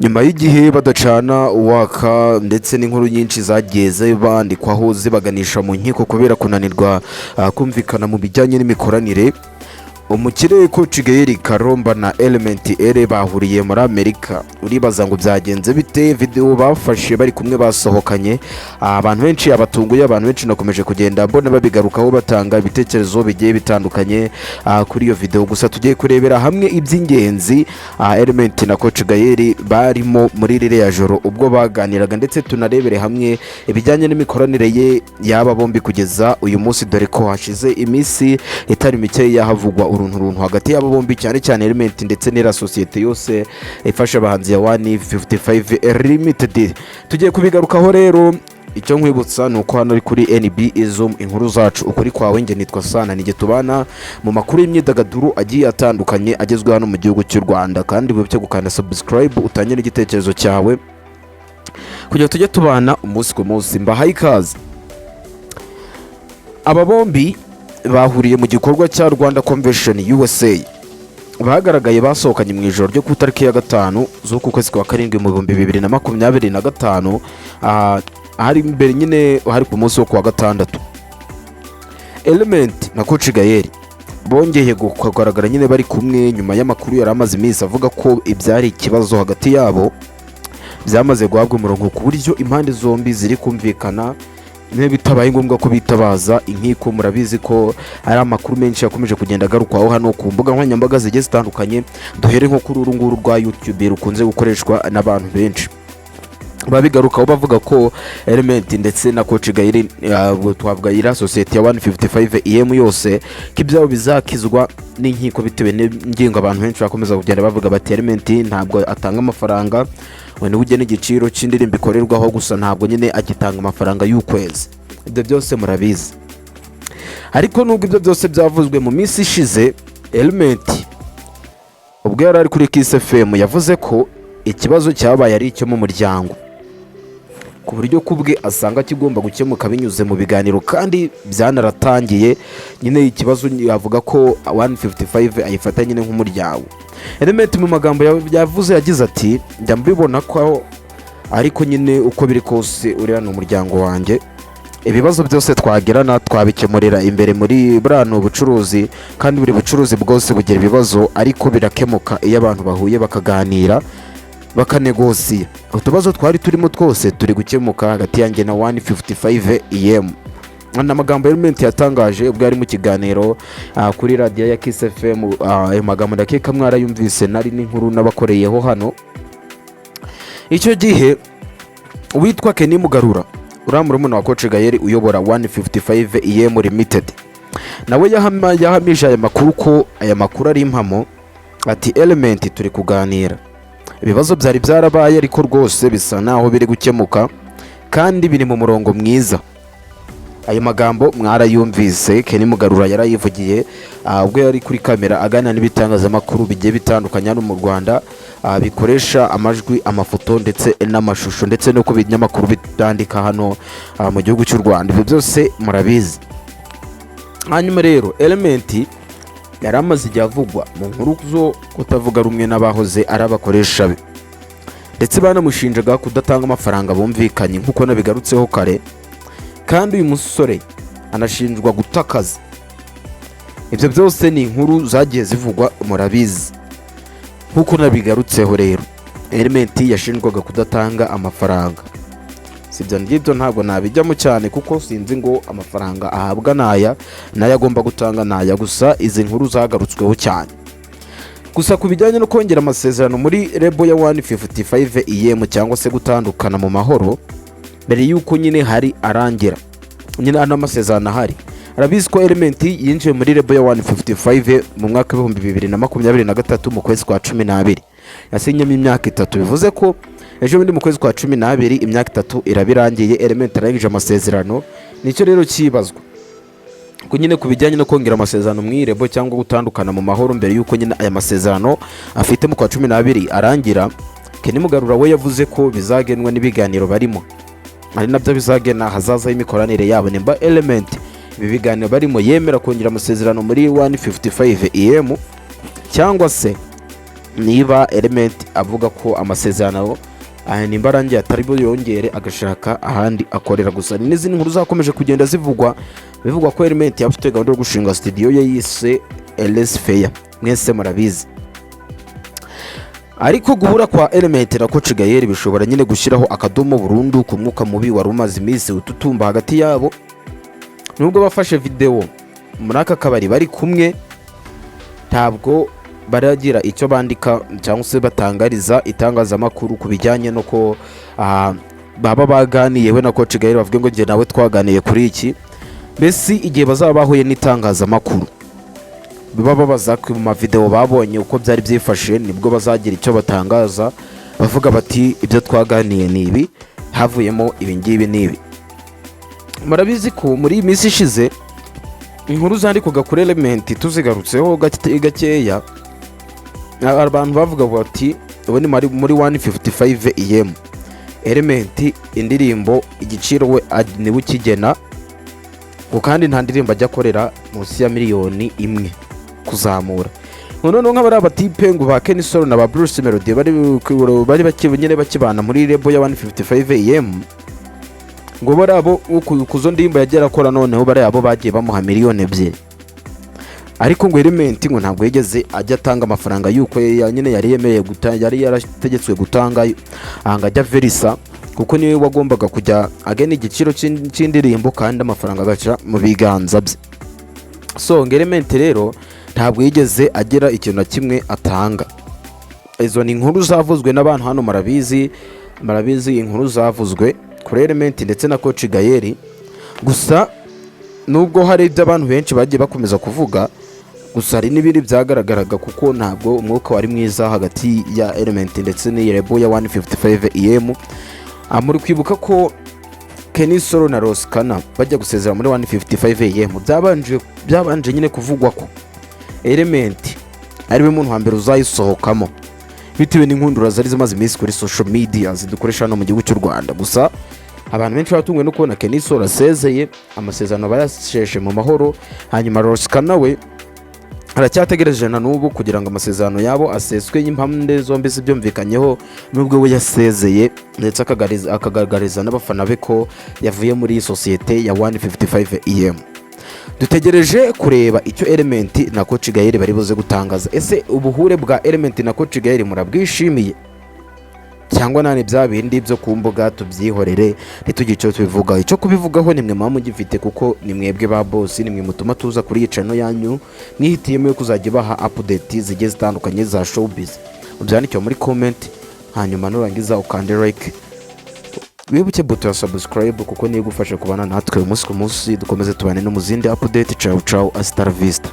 nyuma y'igihe badacana uwaka ndetse n'inkuru nyinshi zagiye bandikwaho zibaganisha mu nkiko kubera kunanirwa kumvikana mu bijyanye n'imikoranire. Umukire COACH GAEL Karomba na Element Ere bahuriye muri Amerika. Uribaza ngo byagenze bite? Video bafashe bari kumwe basohokanye, abantu benshi abatunguye, abantu benshi nakomeje kugenda mbona babigarukaho batanga ibitekerezo bigiye bitandukanye kuri iyo video. Gusa tugiye kurebera hamwe iby'ingenzi Element na COACH GAEL barimo muri ririya joro ubwo baganiraga, ndetse tunarebere hamwe ibijyanye n'imikoranire ye yaba bombi kugeza uyu munsi, dore ko hashize iminsi itari mike yahavugwa uruntu hagati y'abo bombi, cyane cyane Element ndetse n'ira societe yose ifasha abahanzi ya 155 Limited. Tugiye kubigarukaho rero. Icyo nkwibutsa ni uko hano ari kuri NB Zoom, inkuru zacu ukuri kwawe. Nge nitwa Sana, nige tubana mu makuru y'imyidagaduro agiye atandukanye agezwe hano mu gihugu cy'u Rwanda, kandi wibuke gukanda subscribe utanye n'igitekerezo cyawe kugira tujye tubana umunsi ku munsi. Mbahaye ikaze. Aba bombi bahuriye mu gikorwa cya Rwanda Convention USA, bagaragaye basohokanye mu ijoro ryo ku itariki ya 5 z'uku kwezi kwa karindwi mu 2025, hari imbere nyine hari ku munsi wo kuwa gatandatu. Element na COACH GAEL bongeye kugaragara nyine bari kumwe nyuma y'amakuru yari amaze iminsi avuga ko ibyari ikibazo hagati yabo byamaze guhabwa umurongo ku buryo impande zombi ziri kumvikana, bitabaye ngombwa ko bitabaza inkiko. Murabizi ko ari amakuru menshi yakomeje kugenda agarukwaho hano ku mbuga nkoranyambaga zigiye zitandukanye. Duhere nko kuri uru nguru rwa YouTube rukunze gukoreshwa n'abantu benshi, babigarukaho bavuga ko Element ndetse na COACH GAEL twavuga ira societe ya 155 EM yose kibyabo bizakizwa n'inkiko bitewe n'ingingo. Abantu benshi bakomeza kugenda bavuga bati Element ntabwo atanga amafaranga, wene ujye n'igiciro cy'indirimbo ikorerwaho, gusa ntabwo nyine agitanga amafaranga y'ukwezi. Ibyo byose murabizi. Ariko nubwo ibyo byose byavuzwe mu minsi ishize, Element ubwo yari ari kuri Kiss FM yavuze ko ikibazo cyabaye ari icyo mu muryango, ku buryo kubwe asanga kigomba gukemuka binyuze mu biganiro, kandi byanaratangiye nyine. Ikibazo yavuga ko 155 ayifata nyine nk'umuryango. Element mu magambo yavuze yagize ati njya mbibona ko ariko nyine uko biri kose uriya ni umuryango wanjye, ibibazo byose twagirana twabikemurira imbere muri burano bucuruzi, kandi buri bucuruzi bwose bugira ibibazo ariko birakemuka iyo abantu bahuye bakaganira bakanegosiya. Utubazo twari turimo twose turi gukemuka hagati yanjye na 155 EM. Amagambo Element yatangaje ubwo ari mu kiganiro kuri radio ya Kiss FM. Ayo magambo ndakeka mwarayumvise, nari n'inkuru nabakoreyeho hano. Icyo gihe witwa Kenny Mugarura, uramurumuna wa COACH GAEL uyobora 155 EM Limited, nawe yahamije aya makuru ko aya makuru ari impamo. Ati Element turi kuganira, ibibazo byari byarabaye ariko rwose bisa naho biri gukemuka kandi biri mu murongo mwiza. Ayo magambo mwarayumvise, Kenny Mugarura yarayivugiye ubwo yari kuri kamera agana n'ibitangazamakuru bigiye bitandukanye hano mu Rwanda, bikoresha amajwi, amafoto ndetse n'amashusho, ndetse no ku binyamakuru bitandika hano mu gihugu cy'u Rwanda. Ibyo byose murabizi. Hanyuma rero Element yari amaze igihe avugwa mu nkuru zo kutavuga rumwe n'abahoze ari abakoresha be, ndetse banamushinjaga kudatanga amafaranga bumvikanye nk'uko nabigarutseho kare, kandi uyu musore anashinjwa gutakaza. Ibyo byose ni inkuru zagiye zivugwa, murabizi. Nk'uko nabigarutseho rero, Element yashinjwaga kudatanga amafaranga. Sibyo ngibyo ntabwo nabijyamo cyane kuko sinzi ngo amafaranga ahabwa nayo agomba gutanga naya, gusa izi nkuru zagarutsweho cyane. Gusa ku bijyanye no kongera amasezerano muri rebo ya 155 EM cyangwa se gutandukana mu mahoro mbere yuko nyine hari arangira, nyine ano amasezerano ahari. Arabizi ko Element yinjiye muri rebo ya 155 mu mwaka wa 2023 mu kwezi kwa 12, yasinyemo imyaka 3. Bivuze ko ejo bundi mu kwezi kwa 12 imyaka 3 irabirangiye, Element arangije amasezerano. Nicyo rero kibazwa ko nyine ku bijyanye no kongera amasezerano mu irebo cyangwa gutandukana mu mahoro mbere yuko nyine aya masezerano afite mu kwa 12 arangira. Kenny Mugarura we yavuze ko bizagenwa n'ibiganiro barimo, ari nabyo bizagena hazaza y'imikoranire yabo. Nimba Element ibi biganiro barimo yemera kongera amasezerano muri 155 EM cyangwa se niba element avuga ko amasezerano nimba arangiye atari yongere agashaka ahandi akorera. Gusa n'izindi nkuru zakomeje kugenda bivugwa ko element yafite gahunda yo gushinga studio ye yise LS Fair, mwese murabizi. Ariko guhura kwa element na Coach Gael bishobora nyine gushyiraho akadomo burundu ku mwuka mubi wari umaze iminsi ututumba hagati yabo, nubwo bafashe video muri aka kabari bari kumwe ntabwo baragira icyo bandika cyangwa se batangariza itangazamakuru ku bijyanye no ko baba baganiye we na Coach Gael bavuga ngo nge nawe twaganiye kuri iki. Mbese igihe bazaba bahuye n'itangazamakuru bababaza ku ma video babonye uko byari byifashe, nibwo bazagira icyo batangaza bavuga bati ibyo twaganiye nibi, havuyemo ibingibi nibi. Murabizi ko muri iminsi ishize inkuru zandikwaga kuri element tuzigarutseho gakeya, abantu bavuga bati ubu ni muri 155 EM element indirimbo igiciro we niwe ukigena, kandi nta ndirimbo ajya akorera munsi ya miliyoni imwe kuzamura. Noneho nk'abari abatipe ngo ba Kenny Solo na ba Bruce Melody bari bakibonyene bakibana muri label ya 155 EM, ngo barabo kuzo ndimba yagera akora, noneho bari abo bagiye bamuha miliyoni 2. Ariko ngo element ngo ntabwo yigeze ajya atanga amafaranga yuko nyine yari yemeye yari yarategetswe gutanga ajya verisa, kuko niwe wagombaga kujya agena igiciro cy'indirimbo kandi amafaranga agaca mu biganza bye. So element rero ntabwo yigeze agera ikintu na kimwe atanga. Izo ni inkuru zavuzwe n'abantu hano murabizi inkuru zavuzwe kuri element ndetse na Coach Gael. Gusa nubwo hari ibyo abantu benshi bagiye bakomeza kuvuga, gusa hari n'ibindi byagaragaraga kuko ntabwo umwuka wari mwiza hagati ya element ndetse n'iyi label ya 155 EM. Muri kwibuka ko Kenny Solo na Roskana bajya gusezera muri 155 EM byabanje nyine kuvugwa ko element ariwe muntu wa mbere uzayisohokamo bitewe n'inkundura zari zimaze iminsi kuri social media zidukoresha hano mu gihugu cy'u Rwanda. Gusa abantu benshi batungwe no kubona Kenny Solo asezeye, amasezerano bayasheshe mu mahoro, hanyuma Roskana we aracyategereje na n'ubu kugira ngo amasezerano yabo aseswe y'impande zombi zibyumvikanyeho, nubwo we yasezeye ndetse akagaragariza n'abafana be ko yavuye muri sosiyete ya 155 EM. Dutegereje kureba icyo element na Coach Gael bari buze gutangaza. Ese ubuhure bwa element na Coach Gael murabwishimiye cyangwa nane bya bindi byo ku mbuga tubyihorere ntitugire icyo tubivuga? Icyo kubivugaho nimwe mama mugifite, kuko nimwebwe ba boss, nimwe mutuma tuza kuri iyi channel yanyu, mwihitiyemo kuzajya baha update zigiye zitandukanye za showbiz. Ubyandike muri comment, hanyuma nurangiza ukande like, wibuke buto ya subscribe, kuko niyo gufasha kubana natwe umunsi ku munsi dukomeze tubane no mu zindi update. Ciao ciao, hasta la vista.